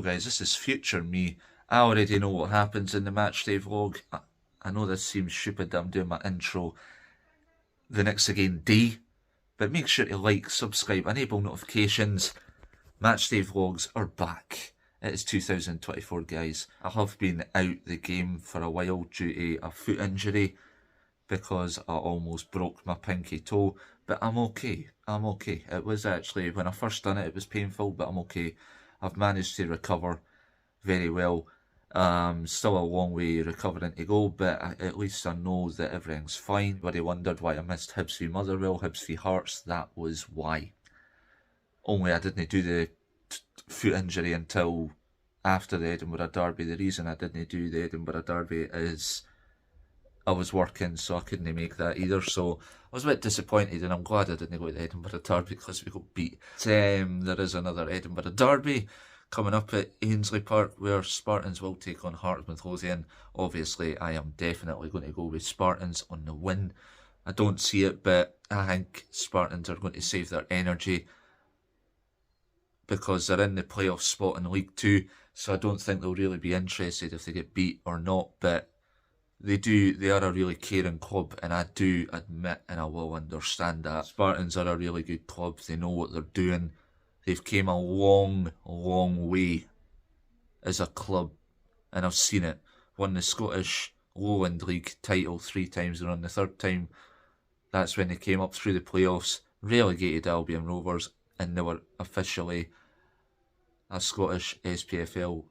guys, this is future me. I already know what happens in the matchday vlog. I know this seems stupid that I'm doing my intro the next again day, but make sure to like, subscribe, enable notifications. Matchday vlogs are back. It is 2024, guys. I have been out the game for a while due to a foot injury because I almost broke my pinky toe, but I'm okay. I'm okay. It was actually, when I first done it, it was painful, but I'm okay. I've managed to recover very well. Still a long way recovering to go, but at least I know that everything's fine. Everybody wondered why I missed Hibs v Motherwell, Hibs v Hearts. That was why. Only I didn't do the foot injury until after the Edinburgh Derby. The reason I didn't do the Edinburgh Derby is I was working, so I couldn't make that either. So I was a bit disappointed, and I'm glad I didn't go to the Edinburgh Derby because we got beat. There is another Edinburgh Derby coming up at Ainsley Park where Spartans will take on Hearts Midlothian. Obviously, I am definitely going to go with Spartans on the win. I don't see it, but I think Spartans are going to save their energy because they're in the playoff spot in League 2, so I don't think they'll really be interested if they get beat or not, but they are a really caring club, and I do admit and I will understand that. Spartans are a really good club, they know what they're doing. They've came a long, long way as a club, and I've seen it. Won the Scottish Lowland League title 3 times, and on the 3rd time, that's when they came up through the playoffs, relegated Albion Rovers, and they were officially a Scottish SPFL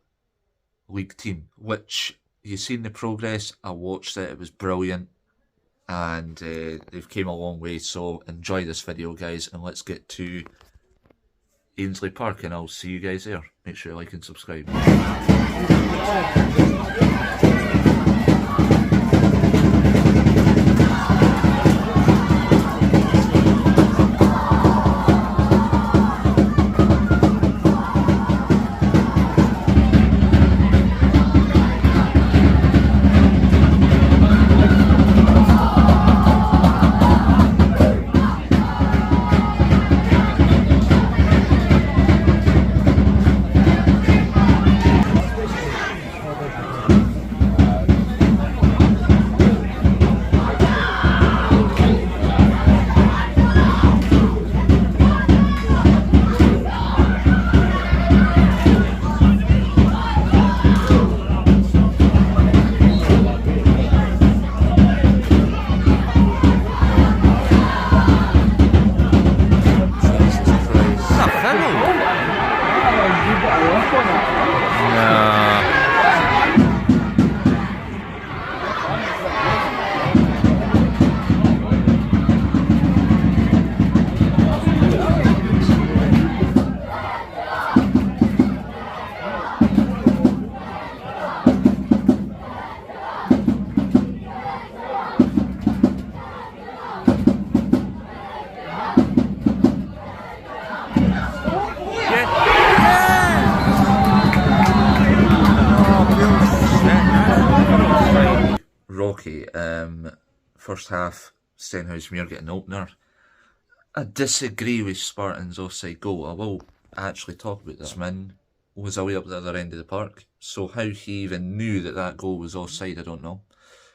league team, which you've seen the progress. I watched it, it was brilliant, and they've came a long way. So enjoy this video, guys, and let's get to Ainsley Park, and I'll see you guys there. Make sure you like and subscribe. Rocky, first half, Stenhousemuir getting an opener. I disagree with Spartans' offside goal. I will actually talk about this. Man was away up the other end of the park, so how he even knew that that goal was offside, I don't know,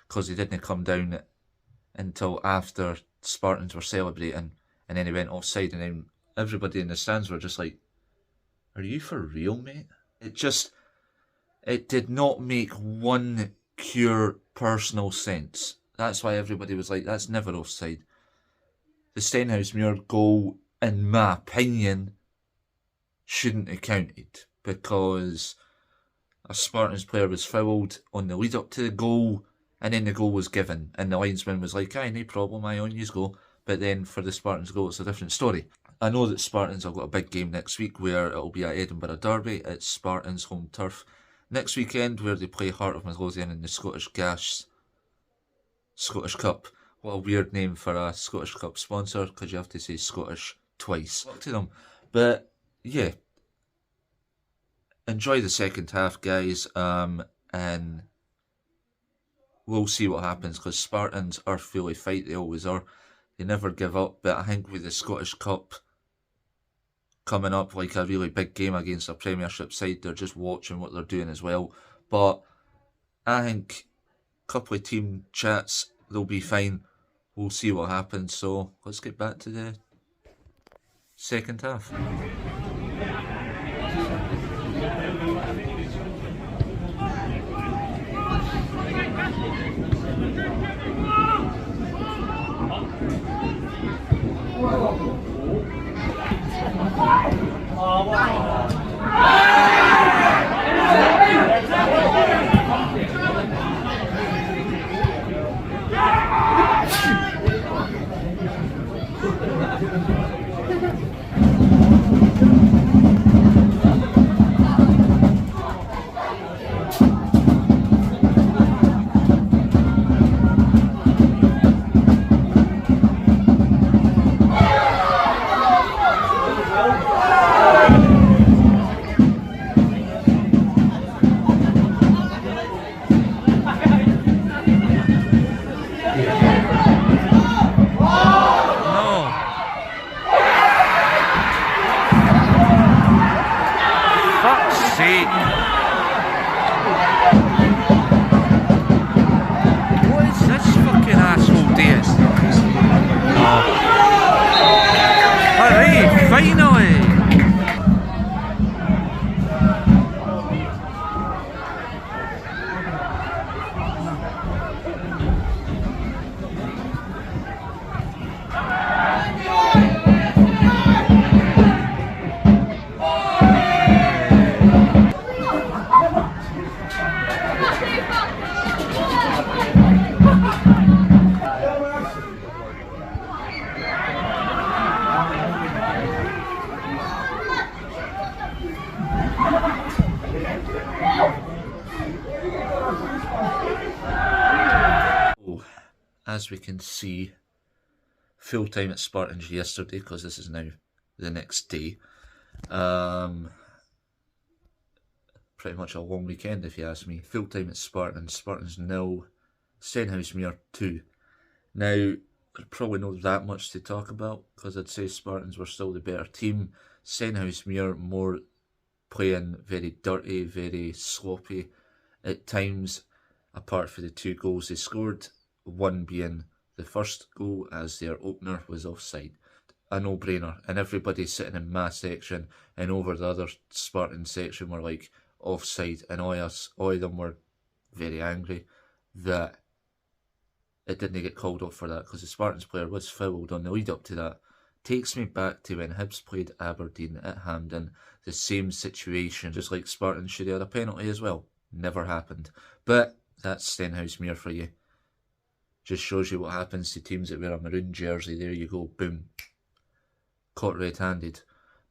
because he didn't come down until after Spartans were celebrating, and then he went offside, and then everybody in the stands were just like, "Are you for real, mate?" It did not make one pure personal sense. That's why everybody was like, that's never offside. The Stenhousemuir goal, in my opinion, shouldn't have counted because a Spartans player was fouled on the lead up to the goal, and then the goal was given, and the linesman was like, aye, no problem, aye, on yous go. But then for the Spartans goal, it's a different story. I know that Spartans have got a big game next week where it'll be at Edinburgh Derby. It's Spartans' home turf. Next weekend, where they play Heart of Midlothian in the Scottish Cup. What a weird name for a Scottish Cup sponsor, because you have to say Scottish twice. Luck to them. But yeah, enjoy the second half, guys, and we'll see what happens, because Spartans are fully fight. They always are. They never give up. But I think with the Scottish Cup coming up, like a really big game against a Premiership side. They're just watching what they're doing as well. But I think a couple of team chats, they'll be fine. We'll see what happens. So let's get back to the second half. What is this fucking asshole doing? Hooray, finally! As we can see, full time at Spartans yesterday, because this is now the next day. Pretty much a long weekend, if you ask me. Full time at Spartans. Spartans 0, Stenhousemuir 2. Now, there's probably not that much to talk about, because I'd say Spartans were still the better team. Stenhousemuir more playing very dirty, very sloppy at times, apart from the 2 goals they scored. One being the first goal, as their opener was offside. A no-brainer. And everybody sitting in my section and over the other Spartan section were like, offside. And all of them were very angry that it didn't get called off for that, because the Spartans player was fouled on the lead up to that. Takes me back to when Hibs played Aberdeen at Hampden. The same situation, just like Spartans should have had a penalty as well. Never happened. But that's Stenhousemuir for you. Just shows you what happens to teams that wear a maroon jersey. There you go, boom. Caught red-handed.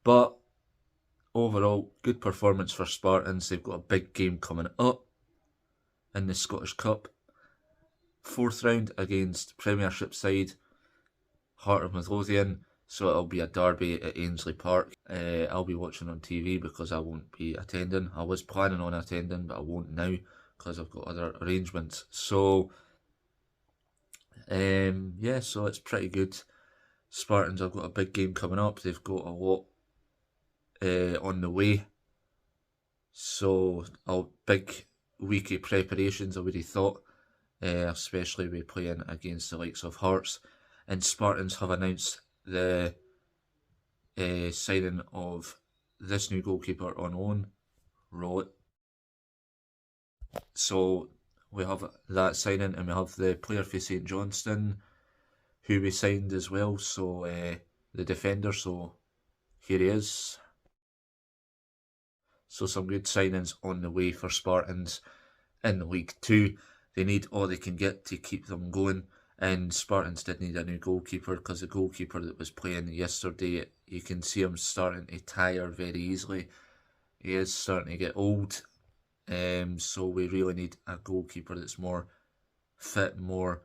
But overall, good performance for Spartans. They've got a big game coming up in the Scottish Cup. 4th round against Premiership side Heart of Midlothian. So it'll be a derby at Ainsley Park. I'll be watching on TV because I won't be attending. I was planning on attending, but I won't now because I've got other arrangements. So yeah, so it's pretty good. Spartans have got a big game coming up. They've got a lot on the way. So a big week of preparations, I would have thought, especially with playing against the likes of Hearts. And Spartans have announced the signing of this new goalkeeper on loan, Rowett. So we have that signing, and we have the player for St Johnstone, who we signed as well. So the defender. So here he is. So some good signings on the way for Spartans in League 2. They need all they can get to keep them going. And Spartans did need a new goalkeeper, because the goalkeeper that was playing yesterday, you can see him starting to tire very easily. He is starting to get old. So we really need a goalkeeper that's more fit, more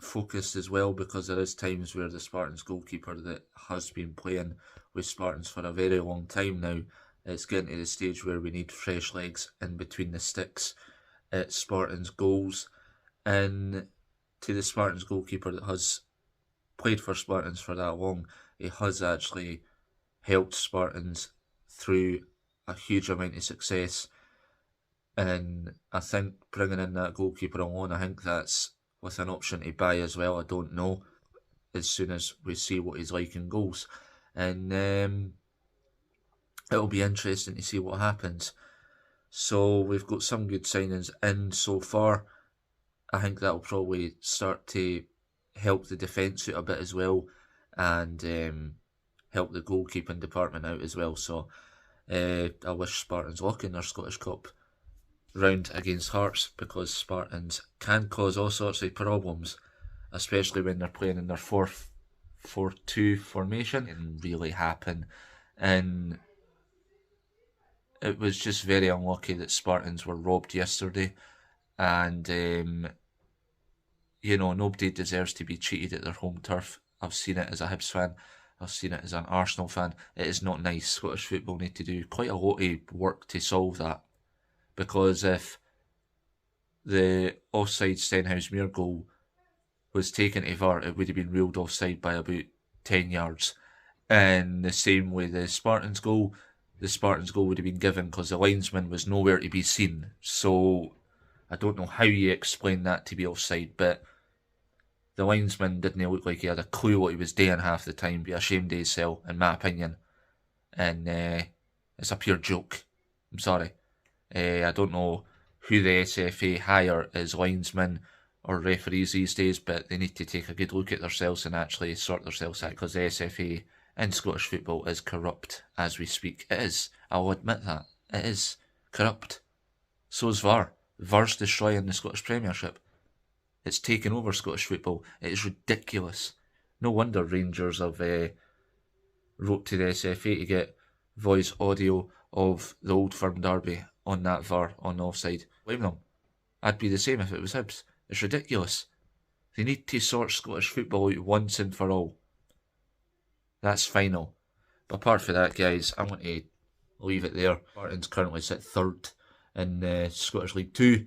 focused as well, because there is times where the Spartans goalkeeper that has been playing with Spartans for a very long time now, it's getting to the stage where we need fresh legs in between the sticks at Spartans goals. And to the Spartans goalkeeper that has played for Spartans for that long, he has actually helped Spartans through a huge amount of success. And I think bringing in that goalkeeper on loan, I think that's with an option to buy as well. I don't know, as soon as we see what he's like in goals. And it'll be interesting to see what happens. So we've got some good signings in so far. I think that'll probably start to help the defence out a bit as well, and help the goalkeeping department out as well. So I wish Spartans luck in their Scottish Cup round against Hearts, because Spartans can cause all sorts of problems, especially when they're playing in their 4-4-2 formation. It can really happen, and it was just very unlucky that Spartans were robbed yesterday, and you know, nobody deserves to be cheated at their home turf. I've seen it as a Hibs fan, I've seen it as an Arsenal fan. It is not nice. Scottish football need to do quite a lot of work to solve that, because if the offside Stenhousemuir goal was taken to VAR, it would have been ruled offside by about 10 yards. And the same with the Spartans goal would have been given because the linesman was nowhere to be seen. So I don't know how you explain that to be offside, but the linesman didn't look like he had a clue what he was doing half the time. Be ashamed of himself, in my opinion. And it's a pure joke. I'm sorry. I don't know who the SFA hire as linesmen or referees these days, but they need to take a good look at themselves and actually sort themselves out, because the SFA in Scottish football is corrupt as we speak. It is. I'll admit that. It is corrupt. So is VAR. VAR's destroying the Scottish Premiership. It's taken over Scottish football. It is ridiculous. No wonder Rangers have wrote to the SFA to get voice audio of the Old Firm derby on that VAR on the offside. Blame them. I'd be the same if it was Hibs. It's ridiculous. They need to sort Scottish football out once and for all. That's final. But apart from that, guys, I'm going to leave it there. Spartans currently sit third in Scottish League 2.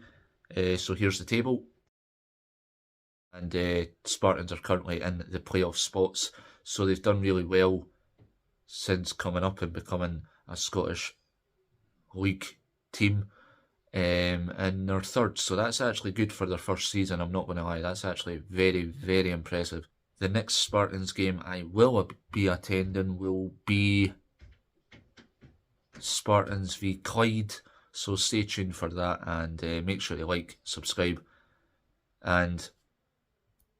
So here's the table. And Spartans are currently in the playoff spots. So they've done really well since coming up and becoming a Scottish League team. And they're third, so that's actually good for their first season. I'm not going to lie, that's actually very, very impressive. The next Spartans game I will be attending will be Spartans v Clyde, so stay tuned for that, and make sure to like, subscribe, and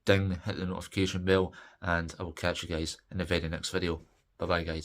hit the notification bell, and I will catch you guys in the very next video. Bye bye, guys.